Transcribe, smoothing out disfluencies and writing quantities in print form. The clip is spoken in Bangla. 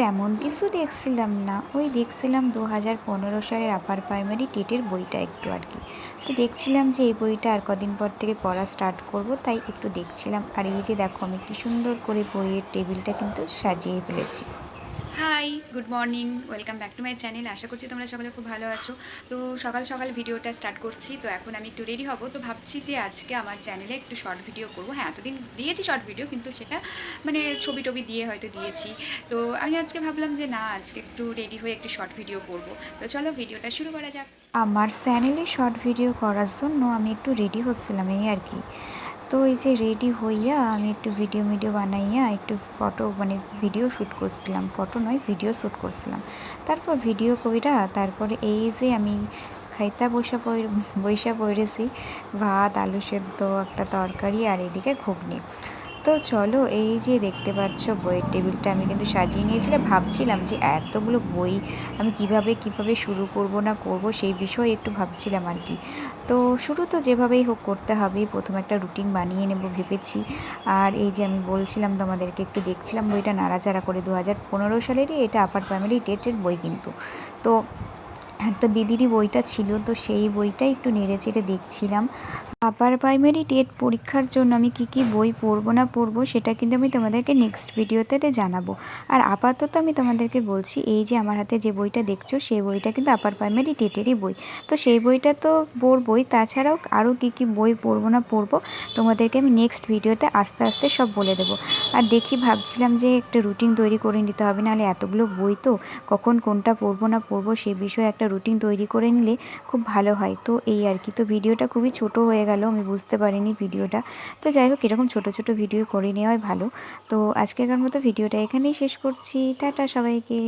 তেমন কিছু দেখছিলাম না, ওই দেখছিলাম 2015 সালের আপার প্রাইমারি টেটের বইটা একটু আর কি। তো দেখছিলাম যে এই বইটা আর কদিন পর থেকে পড়া স্টার্ট করব, তাই একটু দেখছিলাম। আর এই যে দেখো আমি কি সুন্দর করে বইয়ের টেবিলটা কিন্তু সাজিয়ে ফেলেছি। Hi, good morning, welcome back to my channel. আশা করছি তোমরা সকলে খুব ভালো আছো। তো সকাল সকাল ভিডিওটা স্টার্ট করছি। তো এখন আমি একটু রেডি হব। তো ভাবছি যে আজকে আমার চ্যানেলে একটু শর্ট ভিডিও করবো। হ্যাঁ, এতদিন দিয়েছি শর্ট ভিডিও, কিন্তু সেটা মানে ছবি টবি দিয়ে হয়তো দিয়েছি। তো আমি আজকে ভাবলাম যে না, আজকে একটু রেডি হয়ে একটু শর্ট ভিডিও করব। তো চলো ভিডিওটা শুরু করা যাক। আমার চ্যানেলে শর্ট ভিডিও করার জন্য আমি একটু রেডি হচ্ছিলাম এই আর কি। তো এই যে রেডি হইয়া আমি একটু ভিডিও বানাইয়া একটু ফটো মানে ভিডিও শ্যুট করছিলাম, ফটো নয় ভিডিও শ্যুট করছিলাম। তারপর ভিডিও কইরা তারপরে এই যে আমি খাইতা বইসা পড়েছি ভাত, আলু সেদ্ধ, একটা তরকারি আর এদিকে ঘুগনি। তো চলো এই যে দেখতে পাচ্ছ বইয়ের টেবিলটা আমি কিন্তু সাজিয়ে নিয়েছিলাম। ভাবছিলাম যে এতগুলো বই আমি কিভাবে শুরু করব না করব সেই বিষয়ে একটু ভাবছিলাম আর কি। তো শুরু তো যেভাবেই হোক করতে হবে, প্রথমে একটা রুটিন বানিয়ে নেব ভেবেছি। আর এই যে আমি বলছিলাম তোমাদেরকে, একটু দেখছিলাম বইটা নাড়াচাড়া করে, 2015 সালেরই এটা আপার প্রাইমারি টেটের বই কিন্তু। তো একটা দিদিরই বইটা ছিল, তো সেই বইটাই একটু নেড়েচেড়ে দেখছিলাম। আপার প্রাইমারি টেট পরীক্ষার জন্য আমি কি বই পড়বো না পড়বো সেটা কিন্তু আমি তোমাদেরকে নেক্সট ভিডিওতে জানাবো। আর আপাতত আমি তোমাদেরকে বলছি, এই যে আমার হাতে যে বইটা দেখছো সেই বইটা কিন্তু আপার প্রাইমারি টেটেরই বই। তো সেই বইটা তো পড়বই, তাছাড়াও আরও কি বই পড়বো না পড়বো তোমাদেরকে আমি নেক্সট ভিডিওতে আস্তে আস্তে সব বলে দেবো। আর দেখি ভাবছিলাম যে একটা রুটিন তৈরি করে নিতে হবে, নাহলে এতগুলো বই তো কখন কোনটা পড়বো না পড়বো সে বিষয়ে একটা রুটিন তৈরি করে নিলে খুব ভালো হয়। তো এই আর কি। তো ভিডিওটা খুবই ছোট হয়ে গেল, আমি বুঝতে পারিনি ভিডিওটা। তো যাই হোক, এরকম ছোট ছোট ভিডিও করে নেওয়াই ভালো। তো আজকের মতো ভিডিওটা এখানেই শেষ করছি। টাটা সবাইকে।